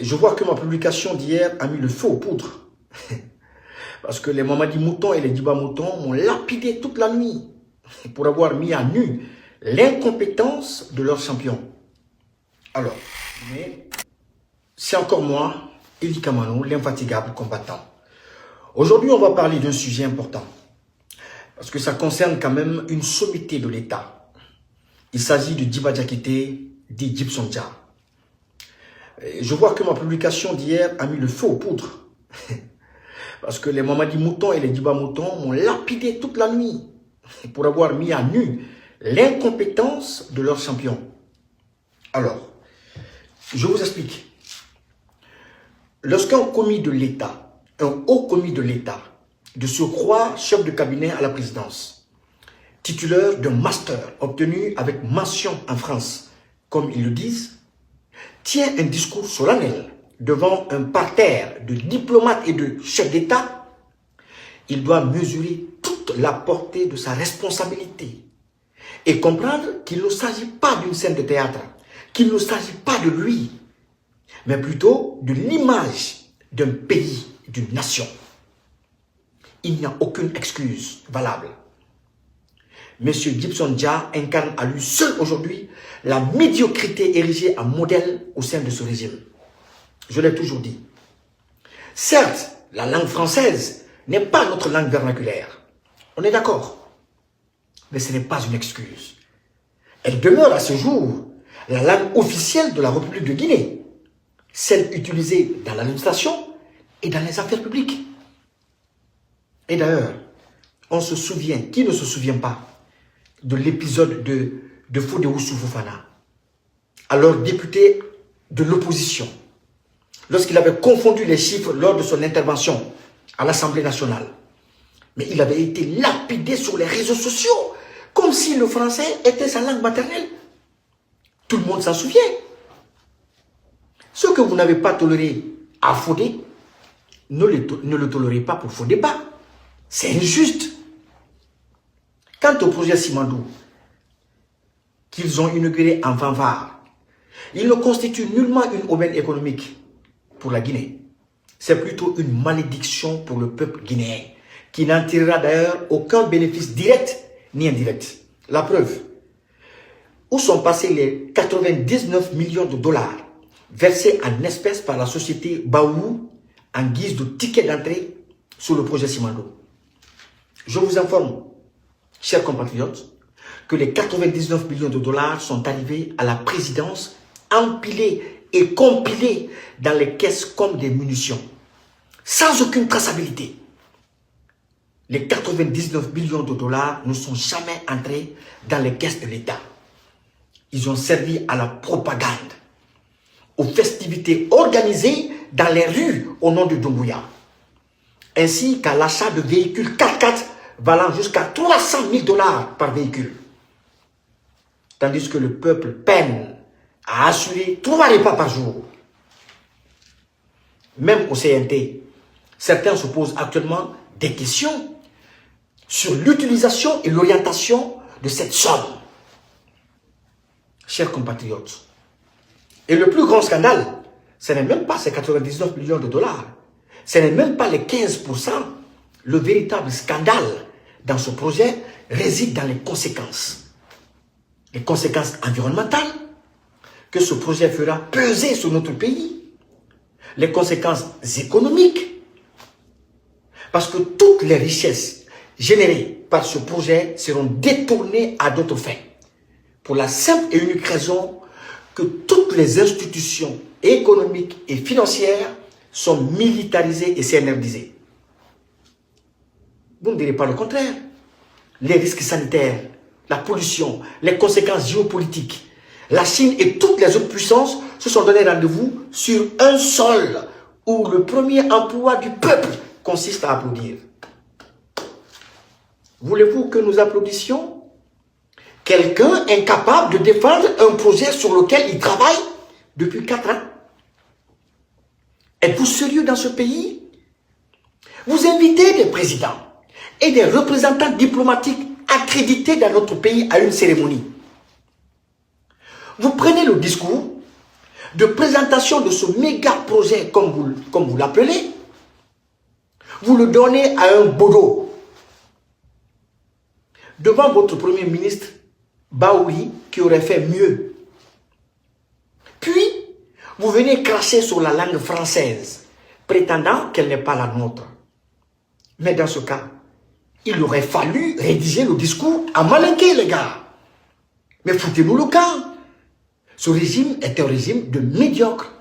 Je vois que ma publication d'hier a mis le feu aux poudres. Parce que les Mamadi Moutons et les Diba Moutons m'ont lapidé toute la nuit pour avoir mis à nu l'incompétence de leur champion. Alors, mais c'est encore moi, Eli Kamano, l'infatigable combattant. Aujourd'hui, on va parler d'un sujet important. Parce que ça concerne quand même une sommité de l'État. Il s'agit de Diba Diakité, dit Djibson Dia. Je vois que ma publication d'hier a mis le feu aux poudres. Parce que les Mamadi Moutons et les Diba Moutons m'ont lapidé toute la nuit pour avoir mis à nu l'incompétence de leur champion. Alors, je vous explique. Lorsqu'un commis de l'État, un haut commis de l'État, de surcroît chef de cabinet à la présidence, titulaire d'un master obtenu avec mention en France, comme ils le disent, tient un discours solennel devant un parterre de diplomates et de chefs d'État, il doit mesurer toute la portée de sa responsabilité et comprendre qu'il ne s'agit pas d'une scène de théâtre, qu'il ne s'agit pas de lui, mais plutôt de l'image d'un pays, d'une nation. Il n'y a aucune excuse valable. Monsieur Djibson Dia incarne à lui seul aujourd'hui la médiocrité érigée en modèle au sein de ce régime. Je l'ai toujours dit. Certes, la langue française n'est pas notre langue vernaculaire. On est d'accord. Mais ce n'est pas une excuse. Elle demeure à ce jour la langue officielle de la République de Guinée, celle utilisée dans l'administration et dans les affaires publiques. Et d'ailleurs, on se souvient, qui ne se souvient pas, de l'épisode de Fodé Oussou Fofana, alors député de l'opposition, lorsqu'il avait confondu les chiffres lors de son intervention à l'Assemblée nationale. Mais il avait été lapidé sur les réseaux sociaux, comme si le français était sa langue maternelle. Tout le monde s'en souvient. Ce que vous n'avez pas toléré à Fodé, ne le tolérez pas pour Fodé pas. C'est injuste. Quant au projet Simandou, qu'ils ont inauguré en fanfare, il ne constitue nullement une aubaine économique pour la Guinée. C'est plutôt une malédiction pour le peuple guinéen, qui n'en tirera d'ailleurs aucun bénéfice direct ni indirect. La preuve, où sont passés les 99 millions de dollars versés en espèces par la société Baou en guise de ticket d'entrée sur le projet Simandou. Je vous informe, chers compatriotes, que les 99 millions de dollars sont arrivés à la présidence, empilés et compilés dans les caisses comme des munitions, sans aucune traçabilité. Les 99 millions de dollars ne sont jamais entrés dans les caisses de l'État. Ils ont servi à la propagande, aux festivités organisées dans les rues au nom de Doumbouya, ainsi qu'à l'achat de véhicules 4x4 valant jusqu'à 300 000 dollars par véhicule. Tandis que le peuple peine à assurer 3 repas par jour. Même au CNT, certains se posent actuellement des questions sur l'utilisation et l'orientation de cette somme. Chers compatriotes, et le plus grand scandale, ce n'est même pas ces 99 millions de dollars, ce n'est même pas les 15%. Le véritable scandale dans ce projet réside dans les conséquences. Les conséquences environnementales que ce projet fera peser sur notre pays. Les conséquences économiques. Parce que toutes les richesses générées par ce projet seront détournées à d'autres fins. Pour la simple et unique raison que toutes les institutions économiques et financières sont militarisées et CNRDisées. Vous ne direz pas le contraire. Les risques sanitaires, la pollution, les conséquences géopolitiques. La Chine et toutes les autres puissances se sont donné rendez-vous sur un sol où le premier emploi du peuple consiste à applaudir. Voulez-vous que nous applaudissions quelqu'un incapable de défendre un projet sur lequel il travaille depuis 4 ans? Êtes-vous sérieux dans ce pays? Vous invitez des présidents et des représentants diplomatiques accrédités dans notre pays à une cérémonie. Vous prenez le discours, de présentation de ce méga projet, comme vous l'appelez, vous le donnez à un bodo. Devant votre premier ministre, Baouri, qui aurait fait mieux. Puis, vous venez cracher sur la langue française, prétendant qu'elle n'est pas la nôtre. Mais dans ce cas, il aurait fallu rédiger le discours à malinquer, les gars. Mais foutez-nous le cas. Ce régime est un régime de médiocre.